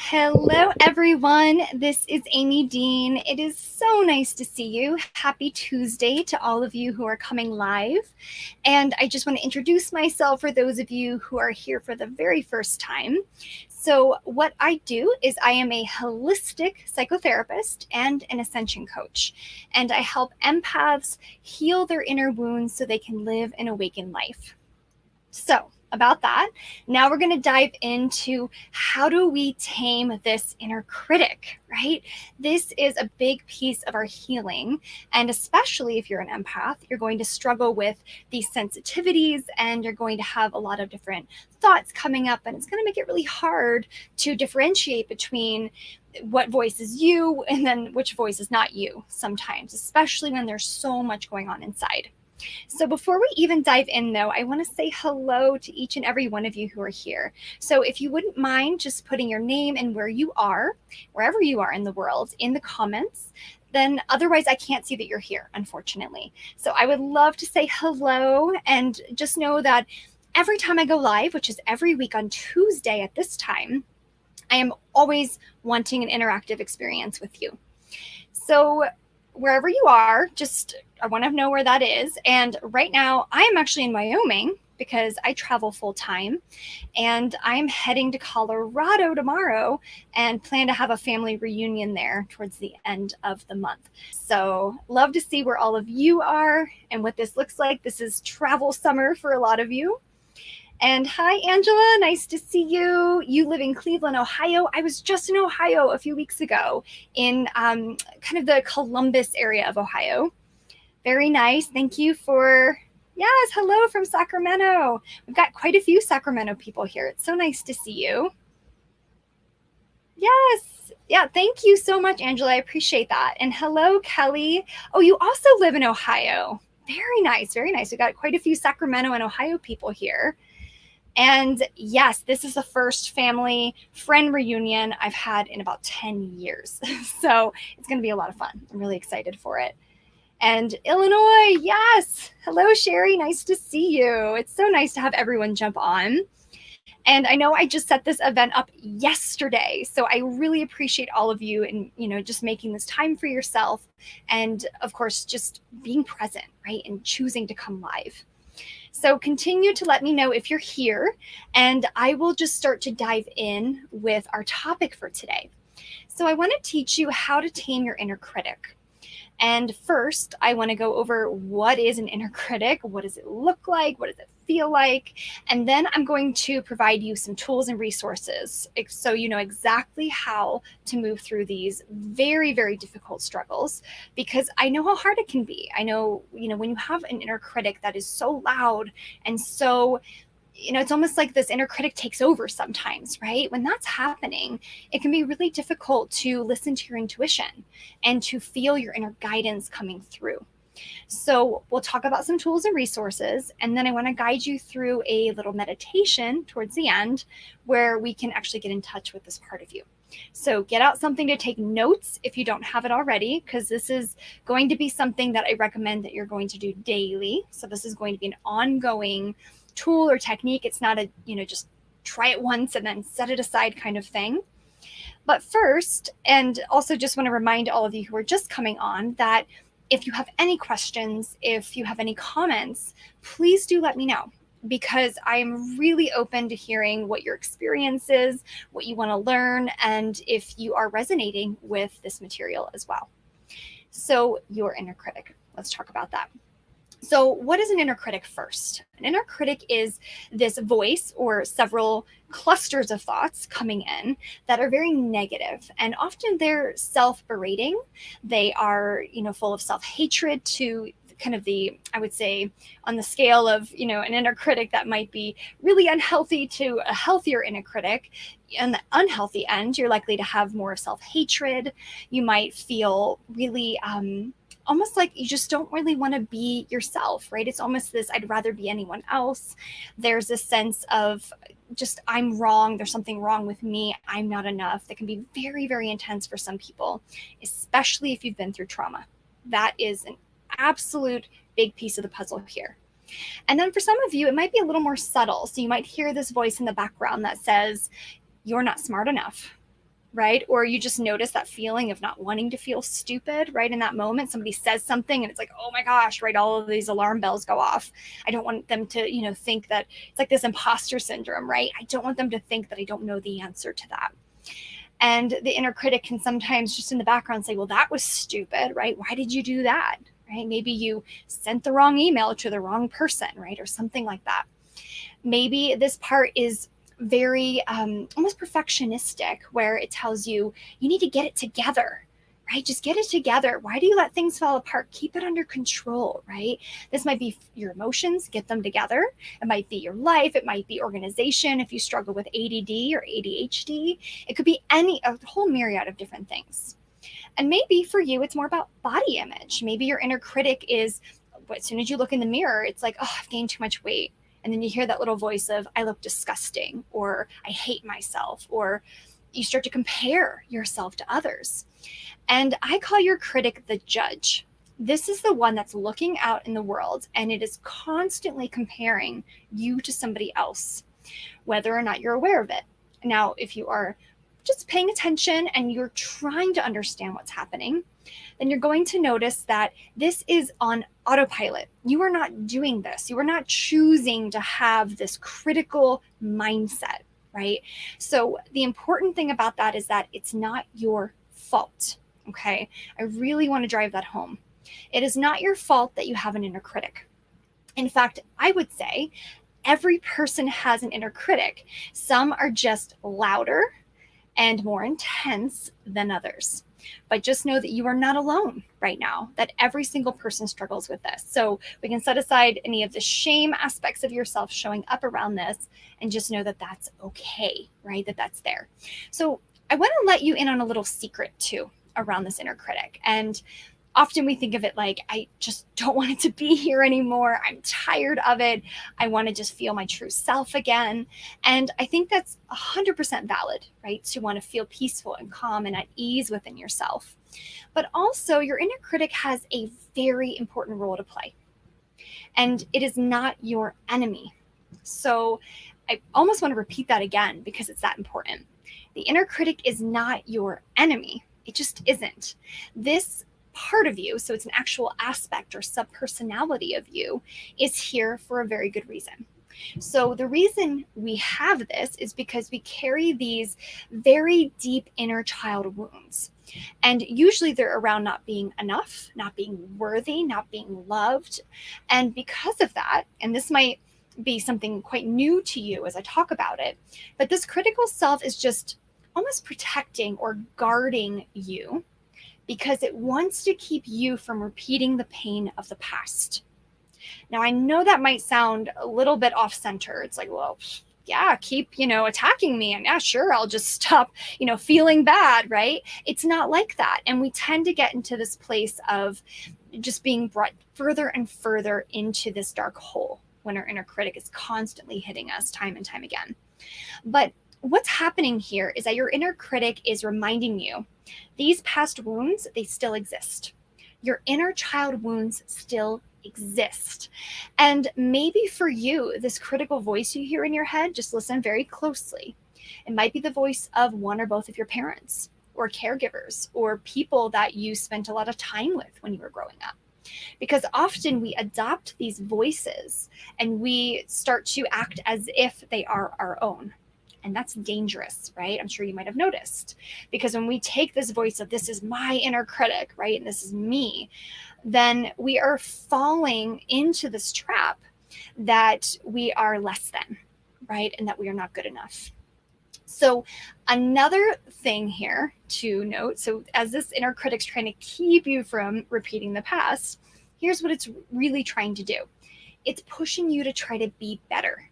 Hello, everyone. This is Amy Dean. It is so nice to see you. Happy Tuesday to all of you who are coming live. And I just want to introduce myself for those of you who are here for the very first time. So, what I do is I am a holistic psychotherapist and an ascension coach. And I help empaths heal their inner wounds so they can live an awakened life. So, about that, now we're going to dive into how do we tame this inner critic, right? This is a big piece of our healing. And especially if you're an empath, you're going to struggle with these sensitivities and you're going to have a lot of different thoughts coming up. And it's going to make it really hard to differentiate between what voice is you and then which voice is not you sometimes, especially when there's so much going on inside. So before we even dive in, though, I want to say hello to each and every one of you who are here. So if you wouldn't mind just putting your name and where you are, wherever you are in the world, in the comments, then otherwise I can't see that you're here, unfortunately. So I would love to say hello, and just know that every time I go live, which is every week on Tuesday at this time, I am always wanting an interactive experience with you. So wherever you are, just I want to know where that is. And right now I am actually in Wyoming because I travel full time, and I'm heading to Colorado tomorrow and plan to have a family reunion there towards the end of the month. So love to see where all of you are and what this looks like. This is travel summer for a lot of you. And hi, Angela. Nice to see you. You live in Cleveland, Ohio. I was just in Ohio a few weeks ago in kind of the Columbus area of Ohio. Very nice. Thank you for, yes, hello from Sacramento. We've got quite a few Sacramento people here. It's so nice to see you. Yes. Yeah, thank you so much, Angela. I appreciate that. And hello, Kelly. Oh, you also live in Ohio. Very nice. Very nice. We've got quite a few Sacramento and Ohio people here. And yes, this is the first family friend reunion I've had in about 10 years. So it's going to be a lot of fun. I'm really excited for it. And Illinois, yes. Hello, Sherry. Nice to see you. It's so nice to have everyone jump on. And I know I just set this event up yesterday, so I really appreciate all of you and, just making this time for yourself. And of course, just being present, right? And choosing to come live. So continue to let me know if you're here, and I will just start to dive in with our topic for today. So I want to teach you how to tame your inner critic. And first, I want to go over what is an inner critic, what does it look like, what does it feel like, and then I'm going to provide you some tools and resources so you know exactly how to move through these very, very difficult struggles, because I know how hard it can be. I know, when you have an inner critic that is so loud and so it's almost like this inner critic takes over sometimes, right? When that's happening, it can be really difficult to listen to your intuition and to feel your inner guidance coming through. So we'll talk about some tools and resources, and then I want to guide you through a little meditation towards the end where we can actually get in touch with this part of you. So get out something to take notes if you don't have it already, because this is going to be something that I recommend that you're going to do daily. So this is going to be an ongoing tool or technique. It's not a, just try it once and then set it aside kind of thing. But first, and also just want to remind all of you who are just coming on that if you have any questions, if you have any comments, please do let me know, because I'm really open to hearing what your experience is, what you want to learn, and if you are resonating with this material as well. So your inner critic, let's talk about that. So what is an inner critic first? An inner critic is this voice or several clusters of thoughts coming in that are very negative, and often they're self-berating. They are, full of self-hatred to kind of the, I would say, on the scale of, an inner critic that might be really unhealthy to a healthier inner critic. On the unhealthy end, you're likely to have more self-hatred. You might feel really almost like you just don't really want to be yourself, right? It's almost this, I'd rather be anyone else. There's a sense of just, I'm wrong. There's something wrong with me. I'm not enough. That can be very, very intense for some people, especially if you've been through trauma. That is an absolute big piece of the puzzle here. And then for some of you, it might be a little more subtle. So you might hear this voice in the background that says, you're not smart enough. right? Or you just notice that feeling of not wanting to feel stupid, right? In that moment, somebody says something and it's like, oh my gosh, right? All of these alarm bells go off. I don't want them to, think that it's like this imposter syndrome, right? I don't want them to think that I don't know the answer to that. And the inner critic can sometimes just in the background say, well, that was stupid, right? Why did you do that? Right? Maybe you sent the wrong email to the wrong person, right? Or something like that. Maybe this part is very almost perfectionistic, where it tells you need to get it together, right? Just get it together. Why do you let things fall apart? Keep it under control, right? This might be your emotions, get them together. It might be your life. It might be organization. If you struggle with ADD or ADHD, it could be a whole myriad of different things. And maybe for you, it's more about body image. Maybe your inner critic is, as soon as you look in the mirror, it's like, oh, I've gained too much weight. And then you hear that little voice of, I look disgusting, or I hate myself, or you start to compare yourself to others. And I call your critic the judge. This is the one that's looking out in the world, and it is constantly comparing you to somebody else, whether or not you're aware of it. Now, if you are just paying attention and you're trying to understand what's happening, then you're going to notice that this is on autopilot. You are not doing this. You are not choosing to have this critical mindset, right? So the important thing about that is that it's not your fault, okay? I really want to drive that home. It is not your fault that you have an inner critic. In fact, I would say every person has an inner critic. Some are just louder and more intense than others. But just know that you are not alone right now, that every single person struggles with this. So we can set aside any of the shame aspects of yourself showing up around this and just know that that's okay, right? That that's there. So I want to let you in on a little secret too around this inner critic. And often we think of it like, I just don't want it to be here anymore. I'm tired of it. I want to just feel my true self again. And I think that's 100% valid, right? To want to feel peaceful and calm and at ease within yourself. But also, your inner critic has a very important role to play. And it is not your enemy. So I almost want to repeat that again because it's that important. The inner critic is not your enemy. It just isn't. This part of you, so it's an actual aspect or subpersonality of you, is here for a very good reason. So the reason we have this is because we carry these very deep inner child wounds. And usually they're around not being enough, not being worthy, not being loved. And because of that, and this might be something quite new to you as I talk about it, but this critical self is just almost protecting or guarding you because it wants to keep you from repeating the pain of the past. Now, I know that might sound a little bit off center. It's like, well, yeah, keep, attacking me. And yeah, sure, I'll just stop, feeling bad, right? It's not like that. And we tend to get into this place of just being brought further and further into this dark hole when our inner critic is constantly hitting us time and time again. But what's happening here is that your inner critic is reminding you these past wounds, they still exist. Your inner child wounds still exist. And maybe for you, this critical voice you hear in your head, just listen very closely. It might be the voice of one or both of your parents or caregivers or people that you spent a lot of time with when you were growing up. Because often we adopt these voices and we start to act as if they are our own. And that's dangerous, right? I'm sure you might have noticed. Because when we take this voice of this is my inner critic, right? And this is me, then we are falling into this trap that we are less than, right? And that we are not good enough. So another thing here to note, so as this inner critic's trying to keep you from repeating the past, here's what it's really trying to do. It's pushing you to try to be better.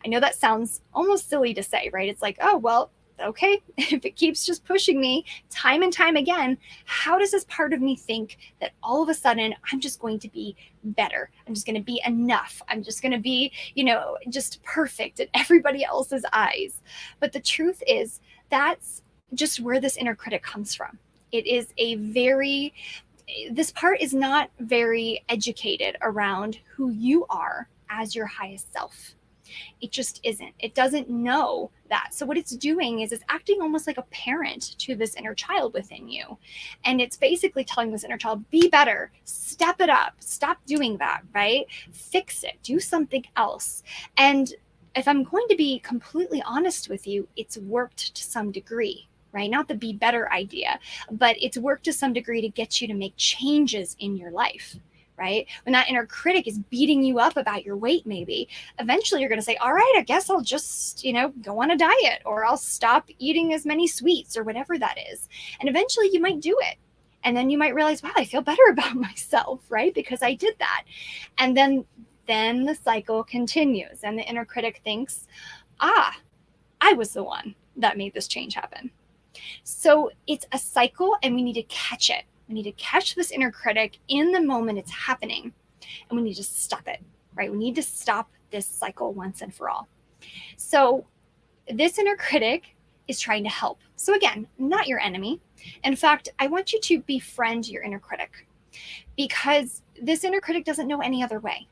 I know that sounds almost silly to say, right? It's like, oh, well, okay, if it keeps just pushing me time and time again, how does this part of me think that all of a sudden I'm just going to be better? I'm just going to be enough. I'm just going to be, just perfect in everybody else's eyes. But the truth is that's just where this inner critic comes from. It is this part is not very educated around who you are as your highest self. It just isn't. It doesn't know that. So what it's doing is it's acting almost like a parent to this inner child within you. And it's basically telling this inner child, be better, step it up, stop doing that, right? Fix it, do something else. And if I'm going to be completely honest with you, it's worked to some degree, right? Not the be better idea, but it's worked to some degree to get you to make changes in your life. Right? When that inner critic is beating you up about your weight, maybe eventually you're going to say, all right, I guess I'll just, go on a diet, or I'll stop eating as many sweets, or whatever that is. And eventually you might do it. And then you might realize, wow, I feel better about myself, right? Because I did that. And then the cycle continues, and the inner critic thinks, I was the one that made this change happen. So it's a cycle, and we need to catch it. We need to catch this inner critic in the moment it's happening, and we need to stop it, right? We need to stop this cycle once and for all. So this inner critic is trying to help. So again, not your enemy. In fact, I want you to befriend your inner critic, because this inner critic doesn't know any other way.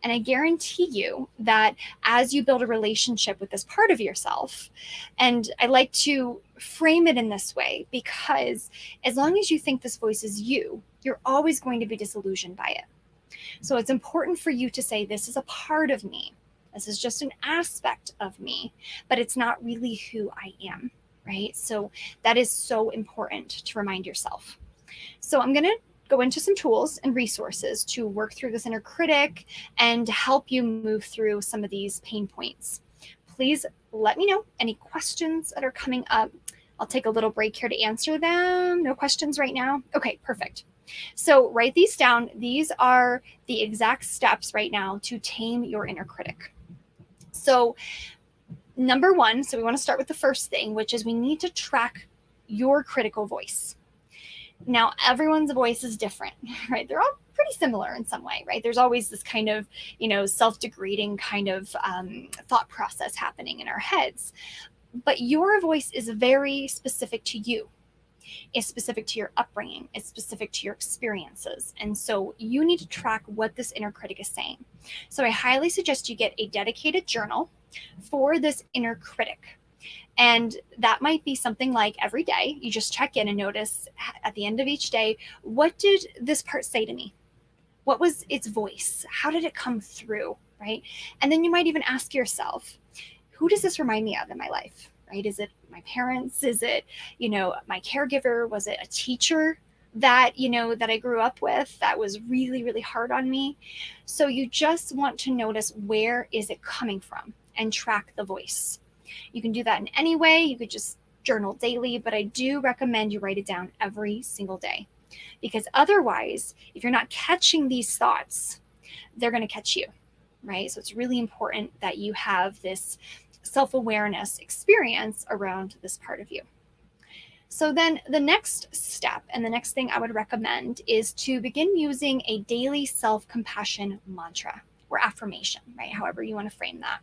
And I guarantee you that as you build a relationship with this part of yourself, and I like to frame it in this way, because as long as you think this voice is you, you're always going to be disillusioned by it. So it's important for you to say, this is a part of me. This is just an aspect of me, but it's not really who I am, right? So that is so important to remind yourself. So I'm going to go into some tools and resources to work through this inner critic and help you move through some of these pain points. Please let me know any questions that are coming up. I'll take a little break here to answer them. No questions right now? Okay, perfect. So write these down. These are the exact steps right now to tame your inner critic. So number one, so we want to start with the first thing, which is we need to track your critical voice. Now, everyone's voice is different, right? They're all pretty similar in some way, right? There's always this kind of, self-degrading kind of thought process happening in our heads. But your voice is very specific to you. It's specific to your upbringing. It's specific to your experiences. And so you need to track what this inner critic is saying. So I highly suggest you get a dedicated journal for this inner critic. And that might be something like every day, you just check in and notice at the end of each day, what did this part say to me? What was its voice? How did it come through, right? And then you might even ask yourself, who does this remind me of in my life, right? Is it my parents? Is it, my caregiver? Was it a teacher that, that I grew up with that was really, really hard on me? So you just want to notice, where is it coming from, and track the voice. You can do that in any way. You could just journal daily, but I do recommend you write it down every single day, because otherwise, if you're not catching these thoughts, they're going to catch you, right? So it's really important that you have this self-awareness experience around this part of you. So then the next step, and the next thing I would recommend, is to begin using a daily self-compassion mantra or affirmation, right? However you want to frame that.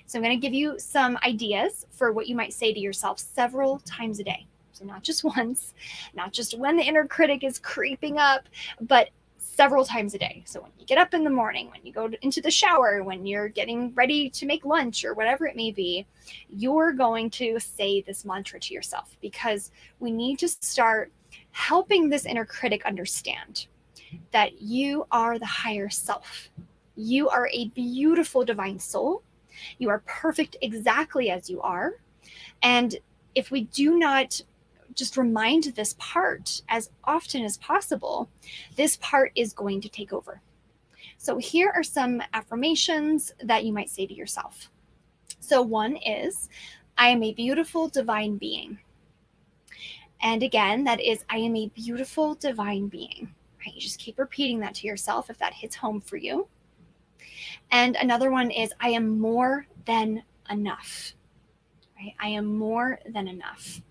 So I'm going to give you some ideas for what you might say to yourself several times a day. So not just once, not just when the inner critic is creeping up, but several times a day. So when you get up in the morning, when you go into the shower, when you're getting ready to make lunch, or whatever it may be, you're going to say this mantra to yourself, because we need to start helping this inner critic understand that you are the higher self. You are a beautiful divine soul. You are perfect exactly as you are. And if we do not just remind this part as often as possible, this part is going to take over. So here are some affirmations that you might say to yourself. So one is, I am a beautiful divine being. And again, that is, I am a beautiful divine being. Right? You just keep repeating that to yourself if that hits home for you. And another one is, I am more than enough. Right? I am more than enough.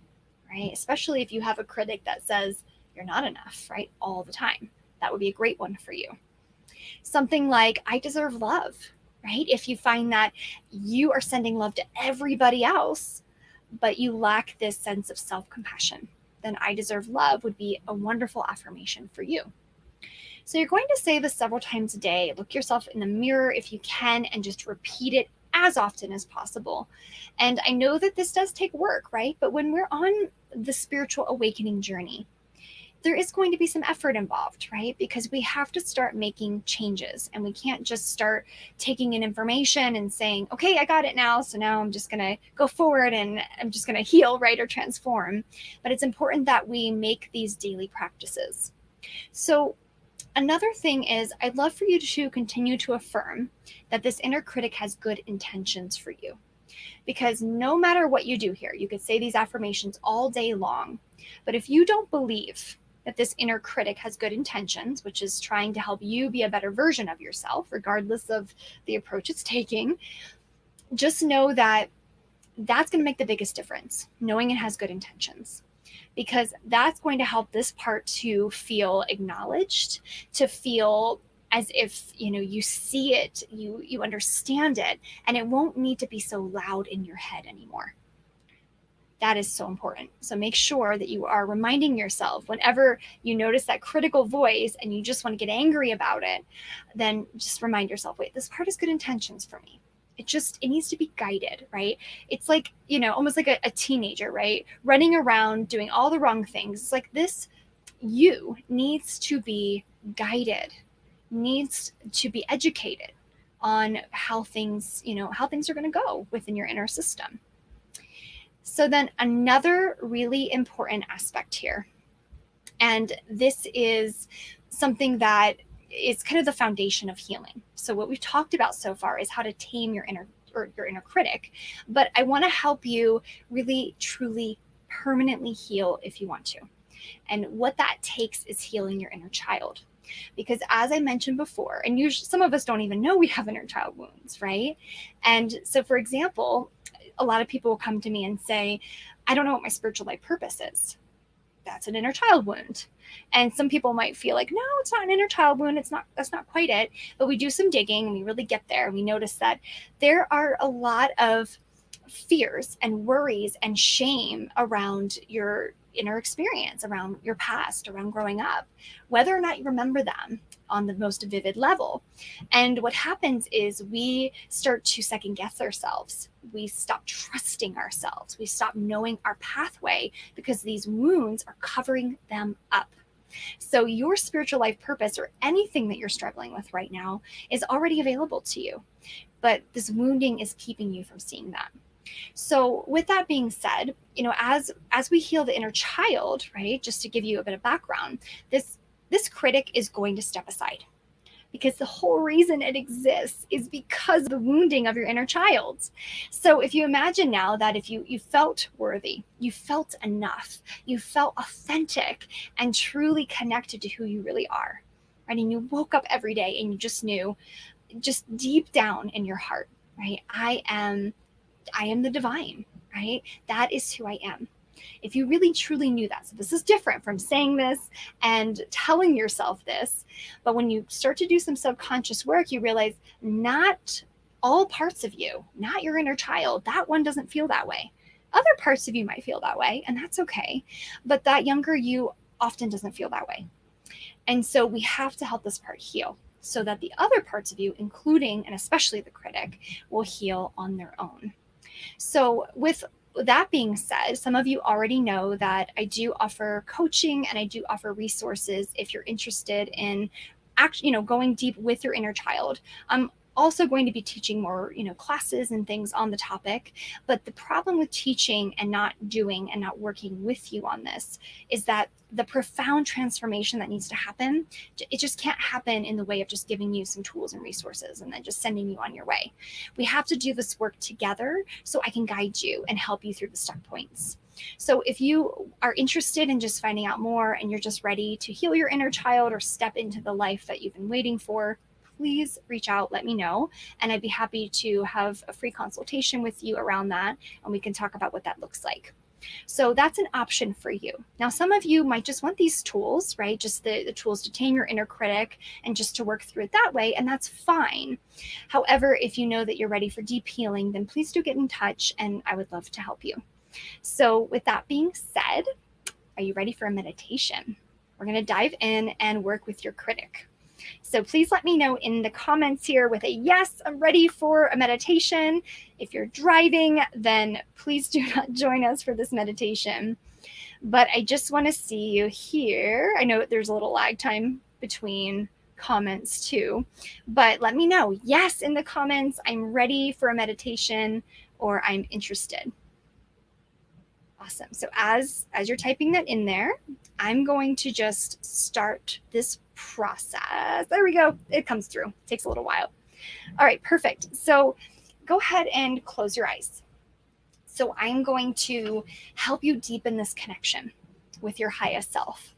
Right? Especially if you have a critic that says you're not enough, right? All the time. That would be a great one for you. Something like, I deserve love, right? If you find that you are sending love to everybody else, but you lack this sense of self-compassion, then I deserve love would be a wonderful affirmation for you. So you're going to say this several times a day. Look yourself in the mirror if you can, and just repeat it as often as possible. And I know that this does take work, right? But when we're on the spiritual awakening journey, there is going to be some effort involved, right? Because we have to start making changes, and we can't just start taking in information and saying, okay, I got it now, so now I'm just going to go forward and I'm just going to heal, right, or transform. But it's important that we make these daily practices. So another thing is, I'd love for you to continue to affirm that this inner critic has good intentions for you. Because no matter what you do here, you could say these affirmations all day long, but if you don't believe that this inner critic has good intentions, which is trying to help you be a better version of yourself, regardless of the approach it's taking, just know that that's going to make the biggest difference, knowing it has good intentions. Because that's going to help this part to feel acknowledged, to feel as if you see it, you understand it, and it won't need to be so loud in your head anymore. That is so important. So make sure that you are reminding yourself whenever you notice that critical voice and you just want to get angry about it, then just remind yourself, wait, this part has good intentions for me. It needs to be guided, right? It's like, almost like a teenager, right? Running around doing all the wrong things. It's like this, you needs to be guided, needs to be educated on how things are going to go within your inner system. So then another really important aspect here, and this is something that is kind of the foundation of healing. So what we've talked about so far is how to tame your inner critic, but I want to help you really, truly, permanently heal if you want to. And what that takes is healing your inner child. Because as I mentioned before, and usually some of us don't even know we have inner child wounds, right? And so, for example, a lot of people will come to me and say, I don't know what my spiritual life purpose is. That's an inner child wound. And some people might feel like, no, it's not an inner child wound. That's not quite it. But we do some digging and we really get there. And we notice that there are a lot of fears and worries and shame around your inner experience, around your past, around growing up, whether or not you remember them on the most vivid level. And what happens is we start to second guess ourselves. We stop trusting ourselves. We stop knowing our pathway because these wounds are covering them up. So your spiritual life purpose, or anything that you're struggling with right now, is already available to you. But this wounding is keeping you from seeing that. So with that being said, as we heal the inner child, right, just to give you a bit of background, this critic is going to step aside, because the whole reason it exists is because of the wounding of your inner child. So if you imagine now that if you felt worthy, you felt enough, you felt authentic and truly connected to who you really are, right? And you woke up every day and you just knew, just deep down in your heart, right? I am the divine, right? That is who I am. If you really truly knew that. So this is different from saying this and telling yourself this, but when you start to do some subconscious work, you realize not all parts of you, not your inner child, that one doesn't feel that way. Other parts of you might feel that way, and that's okay. But that younger you often doesn't feel that way. And so we have to help this part heal so that the other parts of you, including and especially the critic, will heal on their own. So with that being said, some of you already know that I do offer coaching and I do offer resources if you're interested in going deep with your inner child. I'm also going to be teaching more, classes and things on the topic. But the problem with teaching and not doing and not working with you on this is that the profound transformation that needs to happen, it just can't happen in the way of just giving you some tools and resources and then just sending you on your way. We have to do this work together so I can guide you and help you through the stuck points. So if you are interested in just finding out more and you're just ready to heal your inner child or step into the life that you've been waiting for, please reach out, let me know, and I'd be happy to have a free consultation with you around that, and we can talk about what that looks like. So that's an option for you. Now, some of you might just want these tools, right? Just the tools to tame your inner critic and just to work through it that way, and that's fine. However, if you know that you're ready for deep healing, then please do get in touch, and I would love to help you. So with that being said, are you ready for a meditation? We're going to dive in and work with your critic. So please let me know in the comments here with a yes, I'm ready for a meditation. If you're driving, then please do not join us for this meditation. But I just want to see you here. I know there's a little lag time between comments too, but let me know. Yes, in the comments, I'm ready for a meditation or I'm interested. Awesome. So as you're typing that in there, I'm going to just start this process. There we go. It comes through. It takes a little while. All right, perfect. So go ahead and close your eyes. So I'm going to help you deepen this connection with your highest self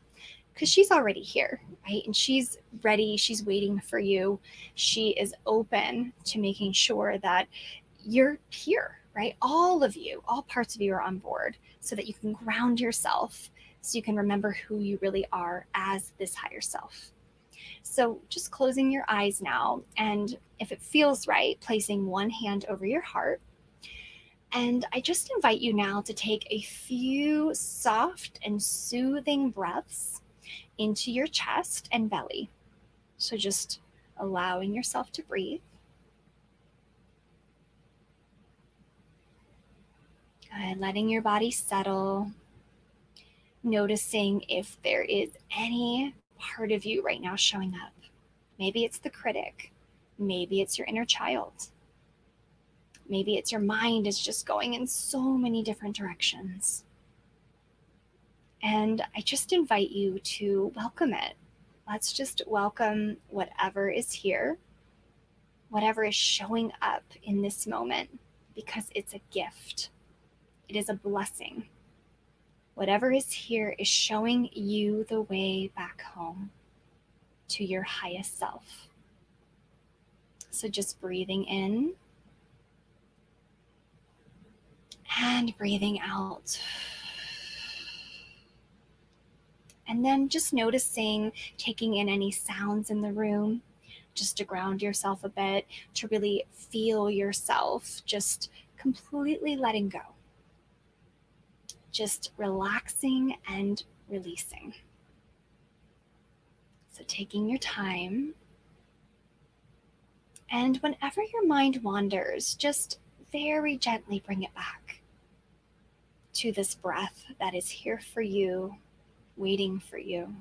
because she's already here, right? And she's ready. She's waiting for you. She is open to making sure that you're here, right? All of you, all parts of you are on board so that you can ground yourself, so you can remember who you really are as this higher self. So just closing your eyes now, and if it feels right, placing one hand over your heart. And I just invite you now to take a few soft and soothing breaths into your chest and belly. So just allowing yourself to breathe. Good. Letting your body settle. Noticing if there is any part of you right now showing up. Maybe it's the critic. Maybe it's your inner child. Maybe it's your mind is just going in so many different directions. And I just invite you to welcome it. Let's just welcome whatever is here, whatever is showing up in this moment, because it's a gift. It is a blessing. Whatever is here is showing you the way back home to your highest self. So just breathing in and breathing out. And then just noticing, taking in any sounds in the room, just to ground yourself a bit, to really feel yourself, just completely letting go. Just relaxing and releasing. So taking your time. And whenever your mind wanders, just very gently bring it back to this breath that is here for you, waiting for you.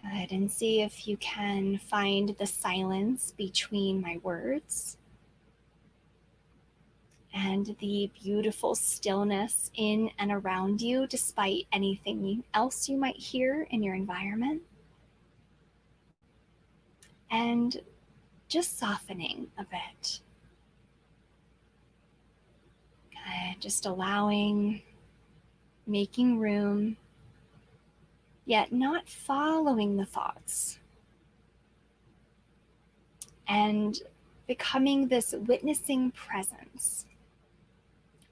Good. And see if you can find the silence between my words and the beautiful stillness in and around you, despite anything else you might hear in your environment. And just softening a bit. Good. Just allowing, making room, yet not following the thoughts. And becoming this witnessing presence,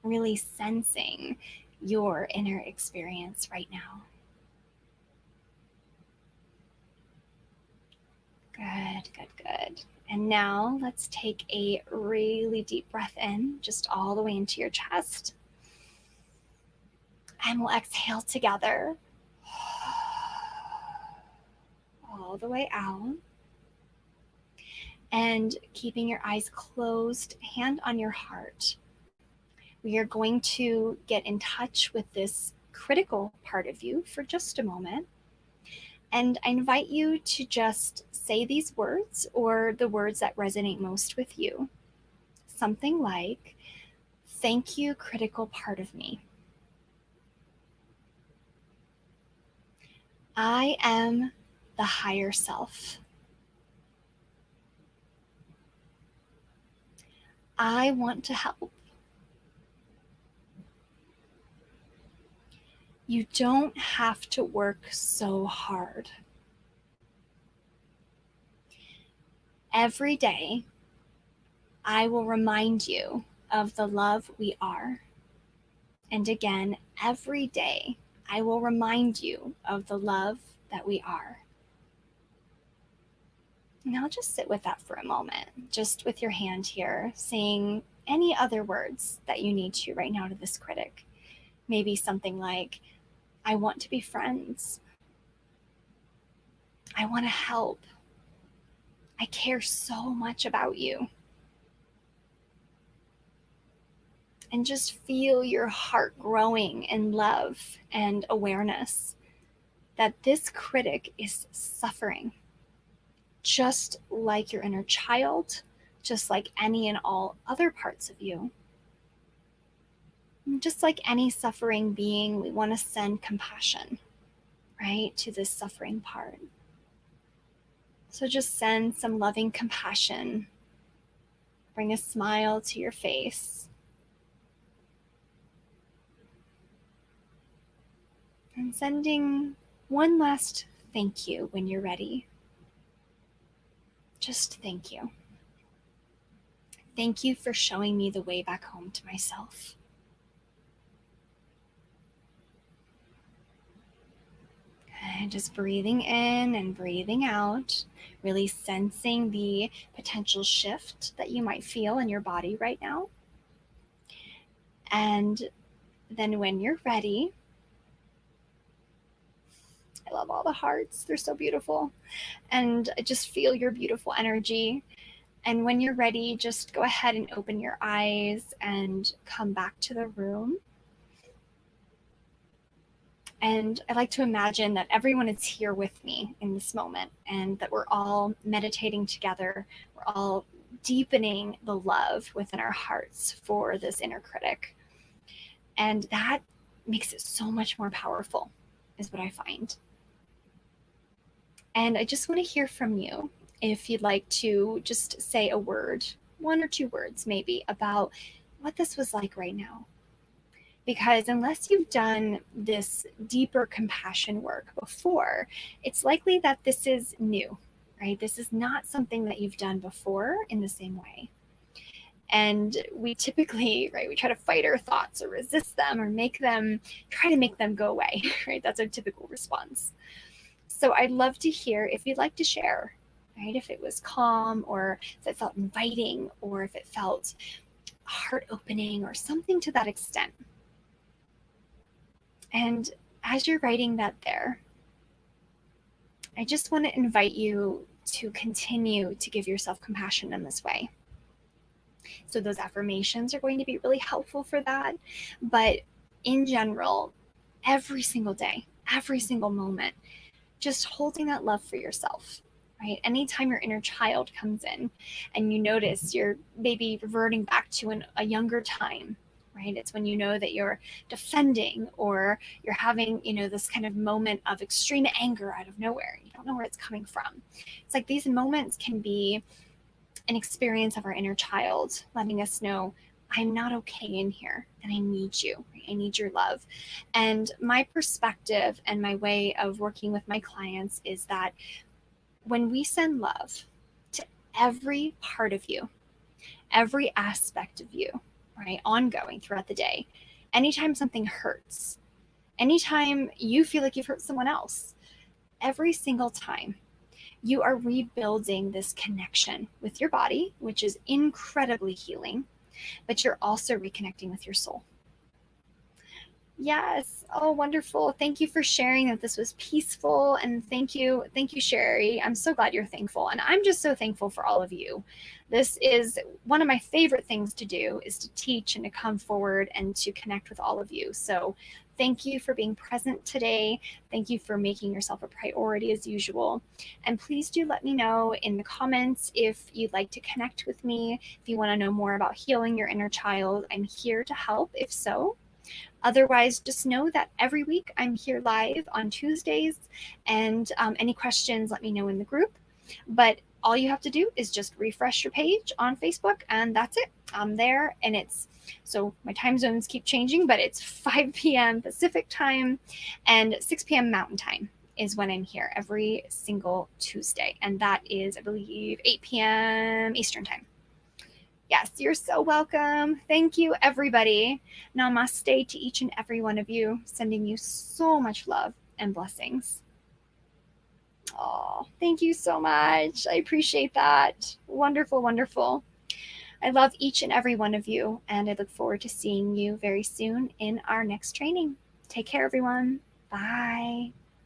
really sensing your inner experience right now. Good, good, good. And now let's take a really deep breath in, just all the way into your chest. And we'll exhale together. All the way out. And keeping your eyes closed, hand on your heart. We are going to get in touch with this critical part of you for just a moment. And I invite you to just say these words or the words that resonate most with you. Something like, "Thank you, critical part of me. I am the higher self. I want to help. You don't have to work so hard. Every day, I will remind you of the love we are. And again, every day, I will remind you of the love that we are." Now just sit with that for a moment, just with your hand here, saying any other words that you need to right now to this critic. Maybe something like, "I want to be friends. I want to help. I care so much about you. And just feel your heart growing in love and awareness that this critic is suffering, just like your inner child, just like any and all other parts of you. And just like any suffering being, we want to send compassion, right, to this suffering part. So just send some loving compassion. Bring a smile to your face. And sending one last thank you when you're ready. Just thank you. Thank you for showing me the way back home to myself. And just breathing in and breathing out, really sensing the potential shift that you might feel in your body right now. And then when you're ready, I love all the hearts. They're so beautiful. And just feel your beautiful energy. And when you're ready, just go ahead and open your eyes and come back to the room. And I like to imagine that everyone is here with me in this moment and that we're all meditating together. We're all deepening the love within our hearts for this inner critic. And that makes it so much more powerful, is what I find. And I just want to hear from you if you'd like to just say a word, one or two words maybe, about what this was like right now. Because unless you've done this deeper compassion work before, it's likely that this is new, right? This is not something that you've done before in the same way. And we typically, right, we try to fight our thoughts or resist them or try to make them go away, right? That's our typical response. So I'd love to hear if you'd like to share, right? If it was calm or if it felt inviting or if it felt heart opening or something to that extent. And as you're writing that there, I just want to invite you to continue to give yourself compassion in this way. So those affirmations are going to be really helpful for that. But in general, every single day, every single moment, just holding that love for yourself, right? Anytime your inner child comes in and you notice you're maybe reverting back to a younger time, right? It's when you know that you're defending or you're having, this kind of moment of extreme anger out of nowhere. You don't know where it's coming from. It's like these moments can be an experience of our inner child letting us know, I'm not okay in here and I need you. I need your love. And my perspective and my way of working with my clients is that when we send love to every part of you, every aspect of you, right, ongoing throughout the day, anytime something hurts, anytime you feel like you've hurt someone else, every single time, you are rebuilding this connection with your body, which is incredibly healing, but you're also reconnecting with your soul. Yes. Oh, wonderful. Thank you for sharing that this was peaceful. And thank you, Sherry. I'm so glad you're thankful. And I'm just so thankful for all of you. This is one of my favorite things to do, is to teach and to come forward and to connect with all of you. So thank you for being present today. Thank you for making yourself a priority as usual. And please do let me know in the comments if you'd like to connect with me, if you want to know more about healing your inner child. I'm here to help if so. Otherwise, just know that every week I'm here live on Tuesdays, and any questions, let me know in the group. But all you have to do is just refresh your page on Facebook, and that's it. I'm there, and so my time zones keep changing, but it's 5 p.m. Pacific time and 6 p.m. Mountain time is when I'm here every single Tuesday. And that is, I believe, 8 p.m. Eastern time. Yes, you're so welcome. Thank you, everybody. Namaste to each and every one of you, sending you so much love and blessings. Oh, thank you so much. I appreciate that. Wonderful, wonderful. I love each and every one of you, and I look forward to seeing you very soon in our next training. Take care, everyone. Bye.